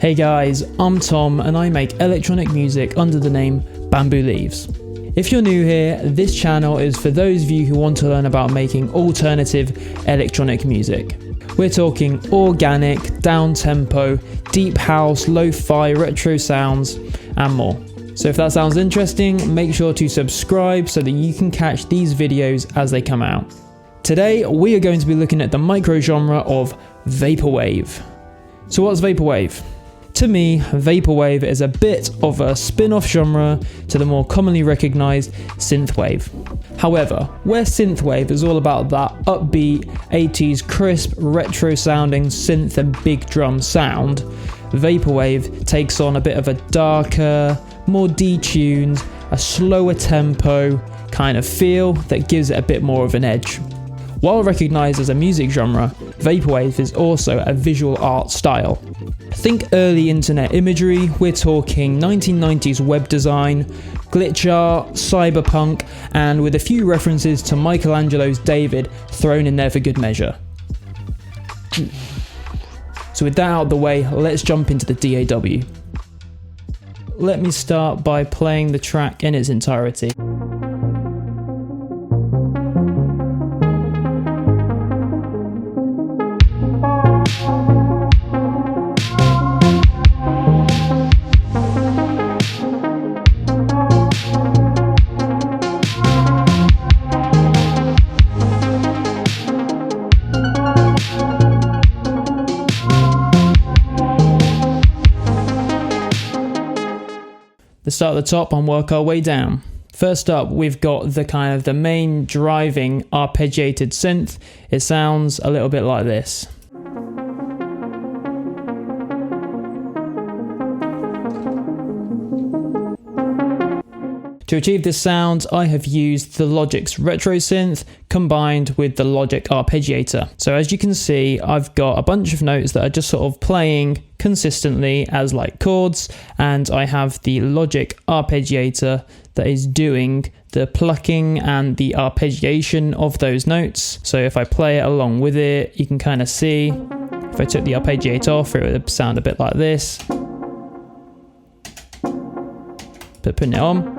Hey guys, I'm Tom and I make electronic music under the name Bamboo Leaves. If you're new here, this channel is for those of you who want to learn about making alternative electronic music. We're talking organic, down-tempo, deep house, lo-fi, retro sounds, and more. So if that sounds interesting, make sure to subscribe so that you can catch these videos as they come out. Today, we are going to be looking at the micro-genre of Vaporwave. So what's Vaporwave? To me, Vaporwave is a bit of a spin-off genre to the more commonly recognised Synthwave. However, where Synthwave is all about that upbeat, 80s crisp, retro-sounding synth and big drum sound, Vaporwave takes on a bit of a darker, more detuned, a slower tempo kind of feel that gives it a bit more of an edge. While recognised as a music genre, Vaporwave is also a visual art style. Think early internet imagery, we're talking 1990s web design, glitch art, cyberpunk, and with a few references to Michelangelo's David thrown in there for good measure. So with that out of the way, let's jump into the DAW. Let me start by playing the track in its entirety. Let's start at the top and work our way down. First up, we've got the main driving arpeggiated synth. It sounds a little bit like this. To achieve this sound, I have used the Logic's Retro Synth combined with the Logic Arpeggiator. So as you can see, I've got a bunch of notes that are just sort of playing consistently as like chords, and I have the Logic Arpeggiator that is doing the plucking and the arpeggiation of those notes. So if I play it along with it, you can kind of see, if I took the arpeggiator off, it would sound a bit like this. But putting it on.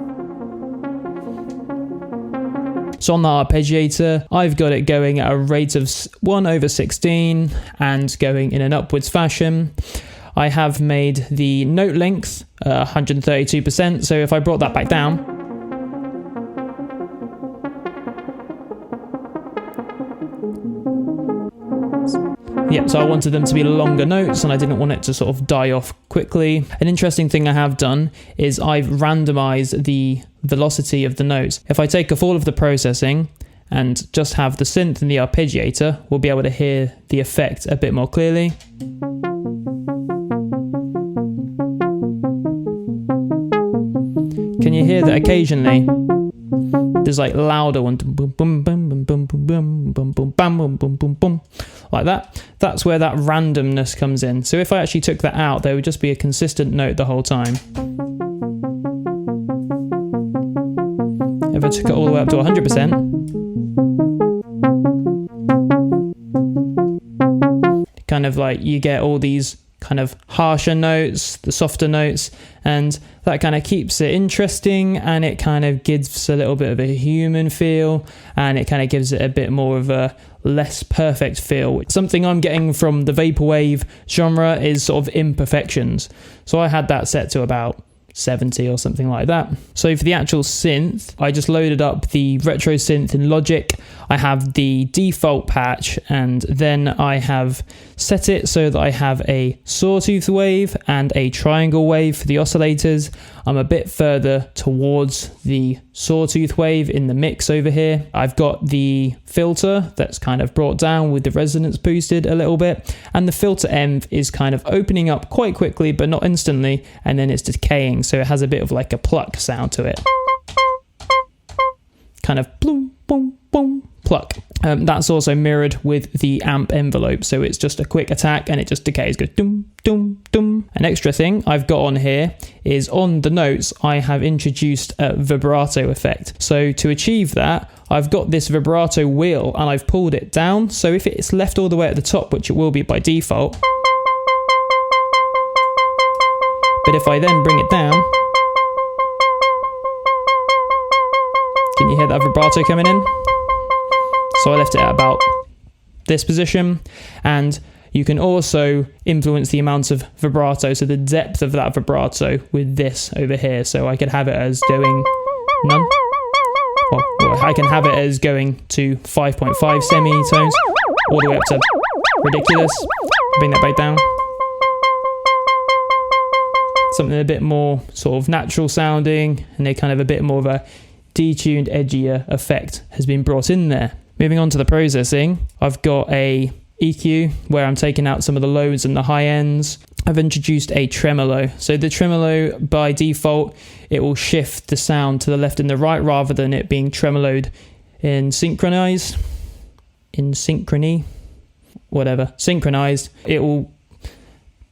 So on the arpeggiator, I've got it going at a rate of 1/16 and going in an upwards fashion. I have made the note length 132%, so if I brought that back down, so I wanted them to be longer notes and I didn't want it to sort of die off quickly. An interesting thing I have done is I've randomized the velocity of the notes. If I take off all of the processing and just have the synth and the arpeggiator, we'll be able to hear the effect a bit more clearly. Can you hear that occasionally? There's like louder one, boom boom boom boom boom boom boom boom boom bam boom boom boom boom, like that. That's where that randomness comes in. So if I actually took that out, there would just be a consistent note the whole time. If I took it all the way up to 100%, kind of like you get all these kind of harsher notes, the softer notes, and that kind of keeps it interesting, and it kind of gives a little bit of a human feel, and it kind of gives it a bit more of a less perfect feel. Something I'm getting from the Vaporwave genre is sort of imperfections. So I had that set to about 70 or something like that. So for the actual synth, I just loaded up the Retro Synth in Logic. I have the default patch, and then I have set it so that I have a sawtooth wave and a triangle wave for the oscillators. I'm a bit further towards the sawtooth wave in the mix over here. I've got the filter that's kind of brought down with the resonance boosted a little bit, and the filter end is kind of opening up quite quickly but not instantly, and then it's decaying, so it has a bit of like a pluck sound to it. Kind of boom boom boom pluck. That's also mirrored with the amp envelope, so it's just a quick attack and it just decays, goes dum dum dum. An extra thing I've got on here is on the notes I have introduced a vibrato effect. So to achieve that, I've got this vibrato wheel and I've pulled it down, so if it's left all the way at the top, which it will be by default, But if I then bring it down, can you hear that vibrato coming in? So I left it at about this position, and you can also influence the amount of vibrato, so the depth of that vibrato with this over here. So I could have it as going none, or I can have it as going to 5.5 semitones, all the way up to ridiculous. Bring that back down. Something a bit more sort of natural sounding, and a kind of a bit more of a detuned, edgier effect has been brought in there. Moving on to the processing, I've got a EQ where I'm taking out some of the lows and the high ends. I've introduced a tremolo. So the tremolo, by default, it will shift the sound to the left and the right rather than it being tremoloed synchronized. It will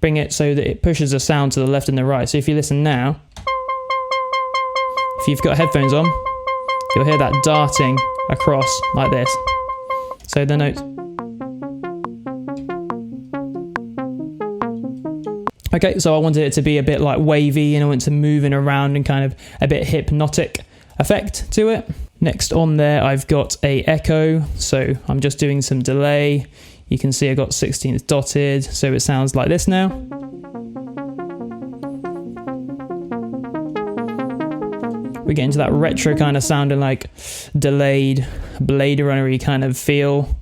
bring it so that it pushes the sound to the left and the right. So if you listen now, if you've got headphones on, you'll hear that darting across like this. So the notes. Okay, so I wanted it to be a bit like wavy, and I want to moving around and kind of a bit hypnotic effect to it. Next on there, I've got a echo. So I'm just doing some delay. You can see I got 16th dotted, so it sounds like this now. We get into that retro kind of sounding like delayed Blade Runner-y kind of feel.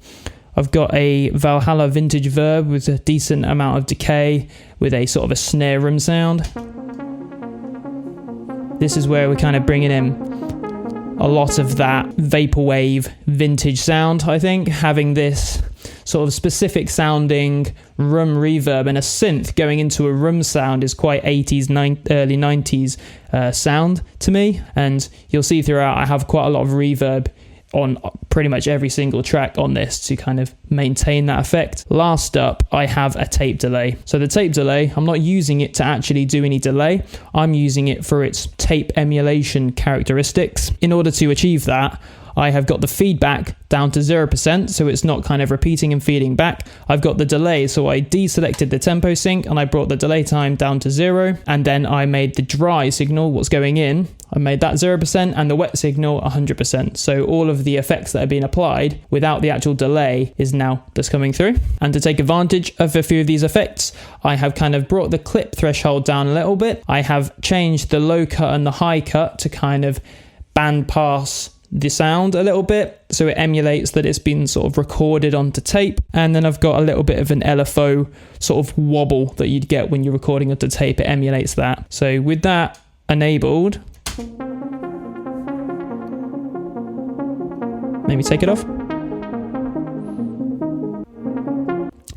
I've got a Valhalla vintage verb with a decent amount of decay with a sort of a snare room sound. This is where we're kind of bringing in a lot of that Vaporwave vintage sound, I think. Having this sort of specific sounding room reverb and a synth going into a room sound is quite 80s, early 90s sound to me. And you'll see throughout I have quite a lot of reverb on pretty much every single track on this to kind of maintain that effect. Last up, I have a tape delay. So the tape delay, I'm not using it to actually do any delay. I'm using it for its tape emulation characteristics. In order to achieve that, I have got the feedback down to 0%, so it's not kind of repeating and feeding back. I've got the delay, so I deselected the tempo sync and I brought the delay time down to 0, and then I made the dry signal, what's going in, I made that 0% and the wet signal 100%. So all of the effects that have been applied without the actual delay is now just coming through. And to take advantage of a few of these effects, I have kind of brought the clip threshold down a little bit. I have changed the low cut and the high cut to kind of band pass the sound a little bit, so it emulates that it's been sort of recorded onto tape. And then I've got a little bit of an LFO sort of wobble that you'd get when you're recording onto tape. It emulates that. So with that enabled, maybe take it off.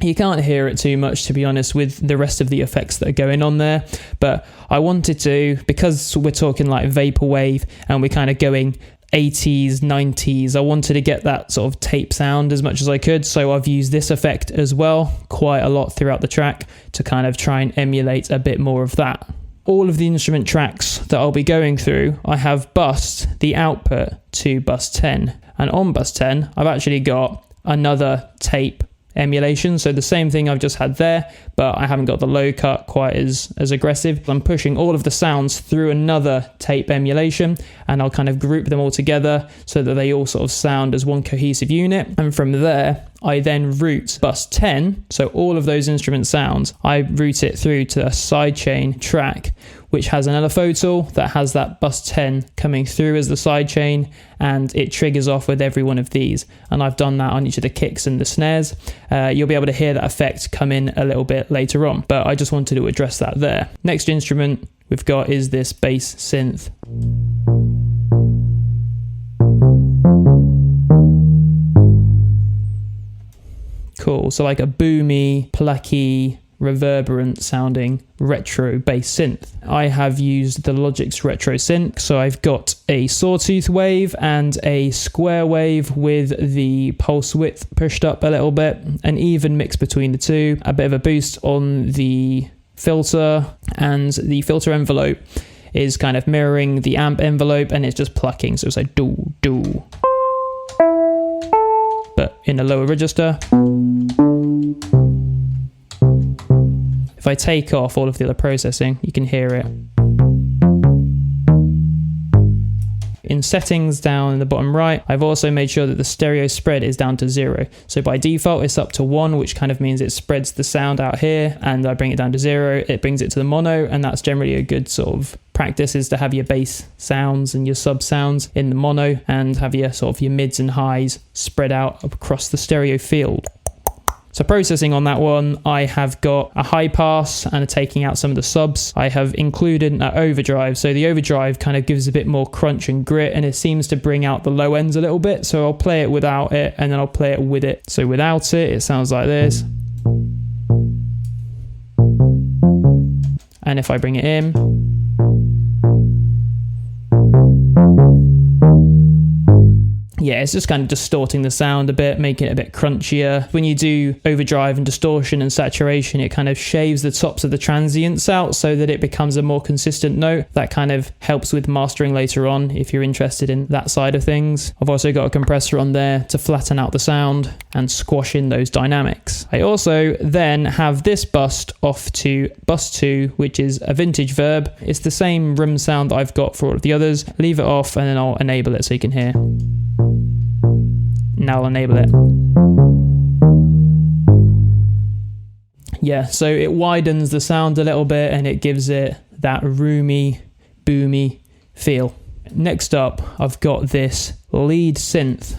You can't hear it too much, to be honest, with the rest of the effects that are going on there, but I wanted to, because we're talking like Vaporwave and we're kind of going 80s, 90s, I wanted to get that sort of tape sound as much as I could, so I've used this effect as well quite a lot throughout the track to kind of try and emulate a bit more of that. All of the instrument tracks that I'll be going through, I have bussed the output to bus 10, and on bus 10 I've actually got another tape emulation, so the same thing I've just had there, but I haven't got the low cut quite as aggressive. I'm pushing all of the sounds through another tape emulation, and I'll kind of group them all together so that they all sort of sound as one cohesive unit. And from there I then route bus 10, so all of those instrument sounds, I route it through to a sidechain track which has an LFO tool that has that bus 10 coming through as the sidechain, and it triggers off with every one of these. And I've done that on each of the kicks and the snares. You'll be able to hear that effect come in a little bit later on, but I just wanted to address that there. Next instrument we've got is this bass synth. Cool, so like a boomy, plucky, reverberant sounding retro bass synth. I have used the Logic's retro synth, so I've got a sawtooth wave and a square wave with the pulse width pushed up a little bit, an even mix between the two, a bit of a boost on the filter, and the filter envelope is kind of mirroring the amp envelope, and it's just plucking, so it's like do do, but in a lower register. If I take off all of the other processing, you can hear it. In settings down in the bottom right, I've also made sure that the stereo spread is down to 0. So by default, it's up to 1, which kind of means it spreads the sound out here, and I bring it down to 0, it brings it to the mono, and that's generally a good sort of practice, is to have your bass sounds and your sub sounds in the mono and have your sort of your mids and highs spread out across the stereo field. So processing on that one, I have got a high pass and taking out some of the subs. I have included an overdrive. So the overdrive kind of gives a bit more crunch and grit, and it seems to bring out the low ends a little bit. So I'll play it without it, and then I'll play it with it. So without it, it sounds like this. And if I bring it in, yeah, it's just kind of distorting the sound a bit, making it a bit crunchier. When you do overdrive and distortion and saturation, it kind of shaves the tops of the transients out so that it becomes a more consistent note. That kind of helps with mastering later on if you're interested in that side of things. I've also got a compressor on there to flatten out the sound and squash in those dynamics. I also then have this bust off to bus 2, which is a vintage verb. It's the same room sound that I've got for all of the others. Leave it off and then I'll enable it so you can hear. Now I'll enable it. Yeah, so it widens the sound a little bit and it gives it that roomy, boomy feel. Next up, I've got this lead synth.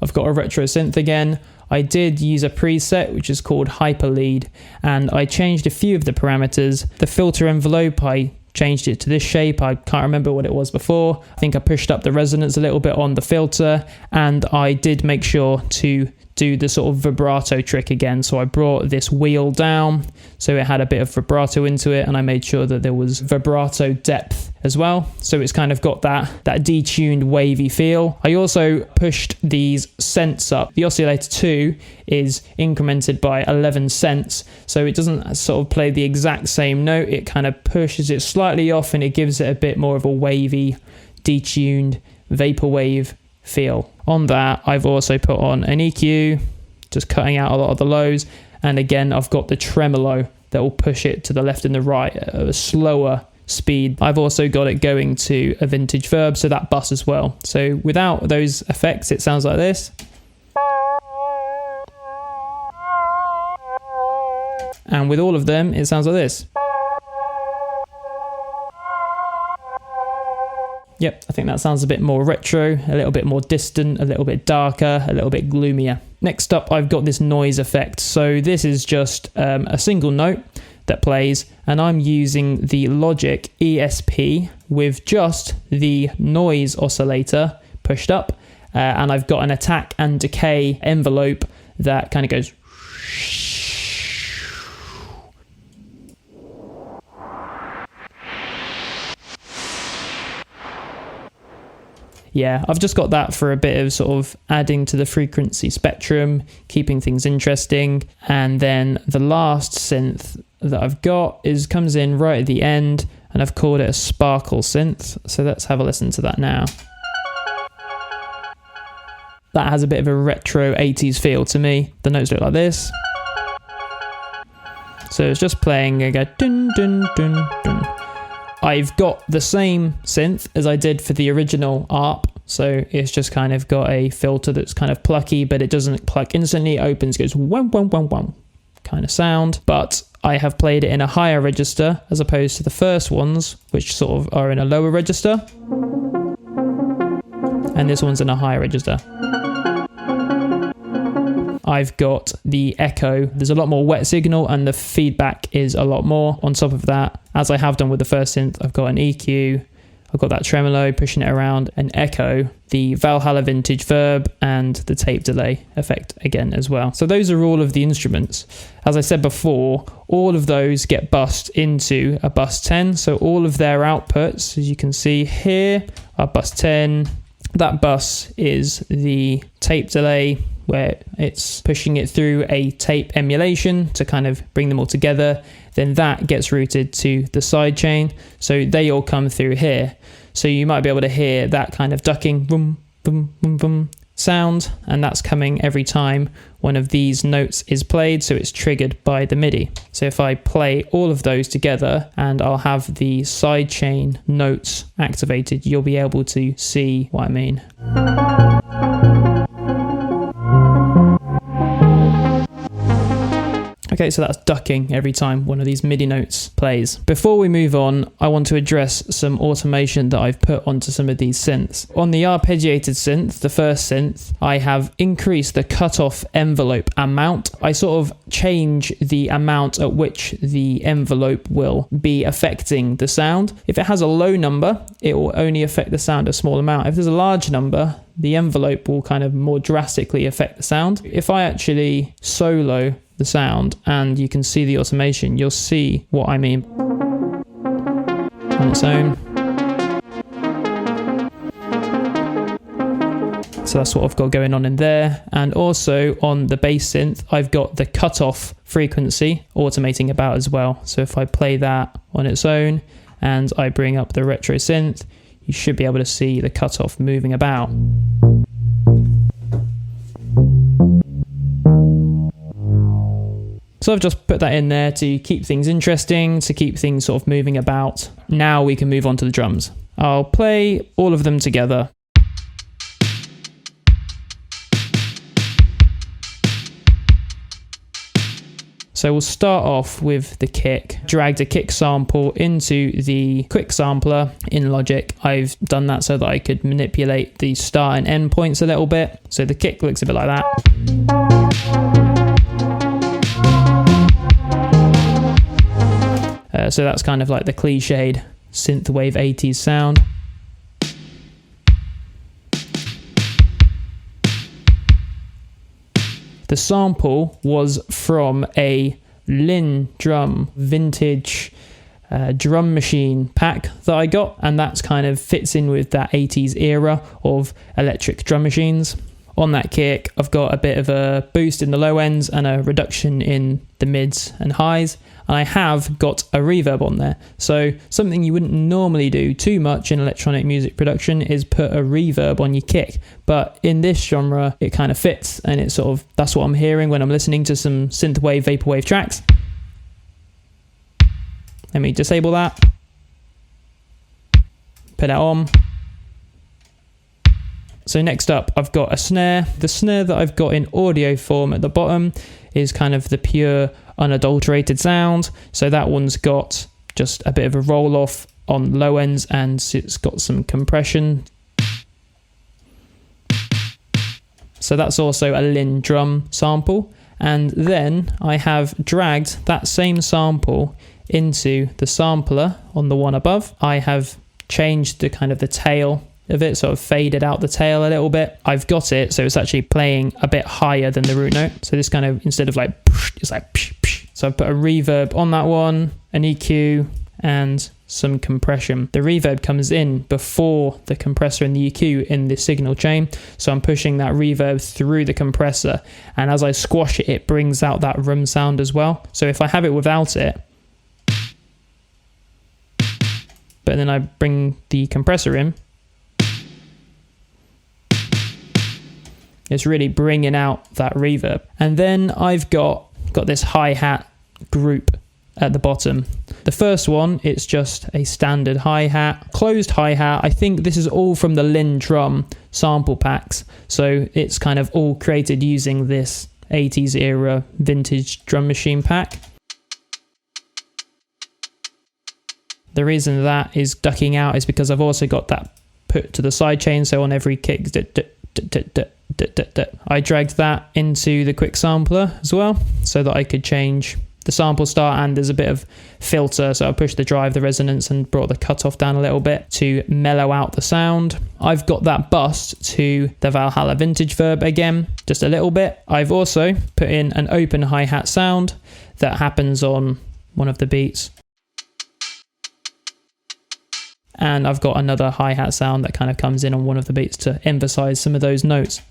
I've got a retro synth again. I did use a preset which is called Hyper Lead, and I changed a few of the parameters. The filter envelope, I changed it to this shape. I can't remember what it was before. I think I pushed up the resonance a little bit on the filter, and I did make sure to do the sort of vibrato trick again. So I brought this wheel down so it had a bit of vibrato into it, and I made sure that there was vibrato depth as well. So it's kind of got that detuned wavy feel. I also pushed these cents up. The oscillator 2 is incremented by 11 cents, so it doesn't sort of play the exact same note. It kind of pushes it slightly off and it gives it a bit more of a wavy, detuned vaporwave feel. On that, I've also put on an EQ, just cutting out a lot of the lows, and again I've got the tremolo that will push it to the left and the right at a slower speed. I've also got it going to a vintage verb, so that bus as well. So without those effects, it sounds like this. And with all of them, it sounds like this. Yep, I think that sounds a bit more retro, a little bit more distant, a little bit darker, a little bit gloomier. Next up, I've got this noise effect. So this is just a single note that plays, and I'm using the Logic ESP with just the noise oscillator pushed up, and I've got an attack and decay envelope that kind of goes. Yeah, I've just got that for a bit of sort of adding to the frequency spectrum, keeping things interesting. And then the last synth that I've got comes in right at the end, and I've called it a sparkle synth. So let's have a listen to that now. That has a bit of a retro 80s feel to me. The notes look like this. So it's just playing, I go dun dun dun dun. I've got the same synth as I did for the original ARP, so it's just kind of got a filter that's kind of plucky, but it doesn't pluck instantly. It opens, goes wham wham wham wham kind of sound, but I have played it in a higher register as opposed to the first ones, which sort of are in a lower register, and this one's in a higher register. I've got the echo. There's a lot more wet signal and the feedback is a lot more. On top of that, as I have done with the first synth, I've got an EQ, I've got that tremolo pushing it around, an echo, the Valhalla vintage verb, and the tape delay effect again as well. So those are all of the instruments. As I said before, all of those get bussed into a bus 10. So all of their outputs, as you can see here, are bus 10. That bus is the tape delay, where it's pushing it through a tape emulation to kind of bring them all together. Then that gets routed to the sidechain. So they all come through here. So you might be able to hear that kind of ducking, boom, boom, boom, boom, sound, and that's coming every time one of these notes is played, so it's triggered by the MIDI. So if I play all of those together and I'll have the sidechain notes activated, you'll be able to see what I mean. Okay, so that's ducking every time one of these MIDI notes plays. Before we move on, I want to address some automation that I've put onto some of these synths. On the arpeggiated synth, the first synth, I have increased the cutoff envelope amount. I sort of change the amount at which the envelope will be affecting the sound. If it has a low number, it will only affect the sound a small amount. If there's a large number, the envelope will kind of more drastically affect the sound. If I actually solo the sound and you can see the automation, you'll see what I mean on its own. So that's what I've got going on in there. And also on the bass synth, I've got the cutoff frequency automating about as well. So if I play that on its own and I bring up the retro synth, you should be able to see the cutoff moving about. So I've just put that in there to keep things interesting, to keep things sort of moving about. Now we can move on to the drums. I'll play all of them together. So we'll start off with the kick. Dragged a kick sample into the quick sampler in Logic. I've done that so that I could manipulate the start and end points a little bit. So the kick looks a bit like that. So that's kind of like the cliched synthwave 80s sound. The sample was from a Lin Drum vintage drum machine pack that I got, and that's kind of fits in with that 80s era of electric drum machines. On that kick, I've got a bit of a boost in the low ends and a reduction in the mids and highs, and I have got a reverb on there. So something you wouldn't normally do too much in electronic music production is put a reverb on your kick, but in this genre it kind of fits, and it's sort of, that's what I'm hearing when I'm listening to some synthwave, vaporwave tracks. Let me disable that, put that on. So next up, I've got a snare. The snare that I've got in audio form at the bottom is kind of the pure, unadulterated sound. So that one's got just a bit of a roll off on low ends, and it's got some compression. So that's also a Lin Drum sample. And then I have dragged that same sample into the sampler on the one above. I have changed the kind of the tail of it, sort of faded out the tail a little bit. I've got it so it's actually playing a bit higher than the root note. So this kind of, instead of like, it's like, so I've put a reverb on that one, an EQ, and some compression. The reverb comes in before the compressor and the EQ in the signal chain. So I'm pushing that reverb through the compressor, and as I squash it, it brings out that room sound as well. So if I have it without it, but then I bring the compressor in, it's really bringing out that reverb. And then I've got this hi-hat group at the bottom. The first one, it's just a standard hi-hat, closed hi-hat. I think this is all from the Lin Drum sample packs. So it's kind of all created using this 80s era vintage drum machine pack. The reason that is ducking out is because I've also got that put to the sidechain. So on every kick, I dragged that into the quick sampler as well, so that I could change the sample start, and there's a bit of filter, so I pushed the drive, the resonance, and brought the cutoff down a little bit to mellow out the sound. I've got that bust to the Valhalla vintage verb again, just a little bit. I've also put in an open hi-hat sound that happens on one of the beats. And I've got another hi-hat sound that kind of comes in on one of the beats to emphasize some of those notes.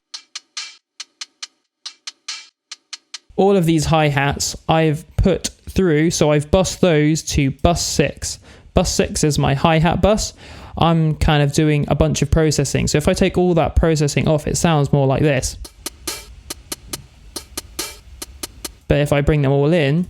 All of these hi-hats I've put through, so I've bussed those to bus 6. Bus 6 is my hi-hat bus. I'm kind of doing a bunch of processing. So if I take all that processing off, it sounds more like this. But if I bring them all in,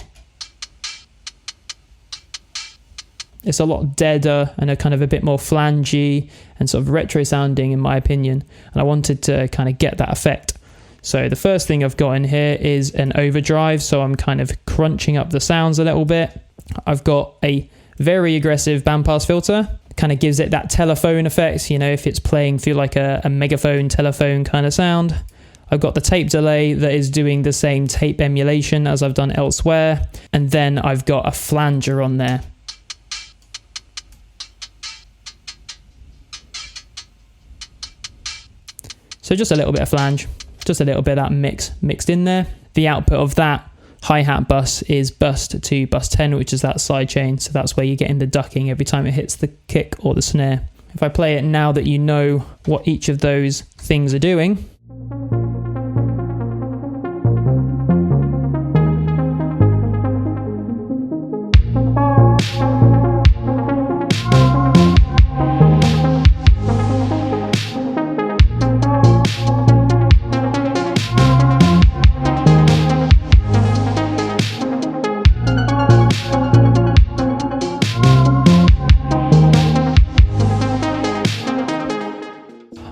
it's a lot deader and a kind of a bit more flangey and sort of retro sounding, in my opinion. And I wanted to kind of get that effect. So the first thing I've got in here is an overdrive. So I'm kind of crunching up the sounds a little bit. I've got a very aggressive bandpass filter. Kind of gives it that telephone effect, you know, if it's playing through like a megaphone telephone kind of sound. I've got the tape delay that is doing the same tape emulation as I've done elsewhere. And then I've got a flanger on there. So just a little bit of flange, just a little bit of that mixed in there. The output of that hi-hat bus is bus to bus 10, which is that sidechain. So that's where you're getting the ducking every time it hits the kick or the snare. If I play it now that you know what each of those things are doing.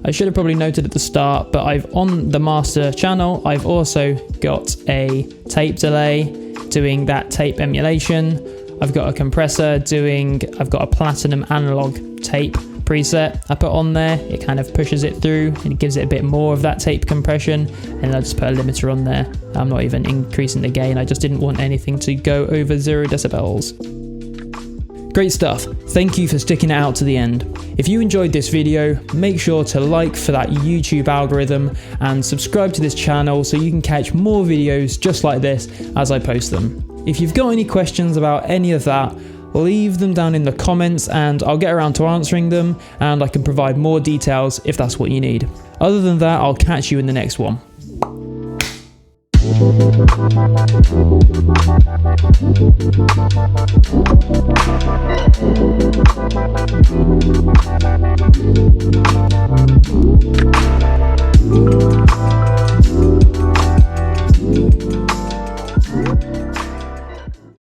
I should have probably noted at the start, but on the master channel, I've also got a tape delay doing that tape emulation. I've got a compressor I've got a platinum analog tape preset I put on there. It kind of pushes it through and it gives it a bit more of that tape compression. And I just put a limiter on there. I'm not even increasing the gain. I just didn't want anything to go over 0 decibels. Great stuff. Thank you for sticking it out to the end. If you enjoyed this video, make sure to like for that YouTube algorithm and subscribe to this channel so you can catch more videos just like this as I post them. If you've got any questions about any of that, leave them down in the comments and I'll get around to answering them, and I can provide more details if that's what you need. Other than that, I'll catch you in the next one.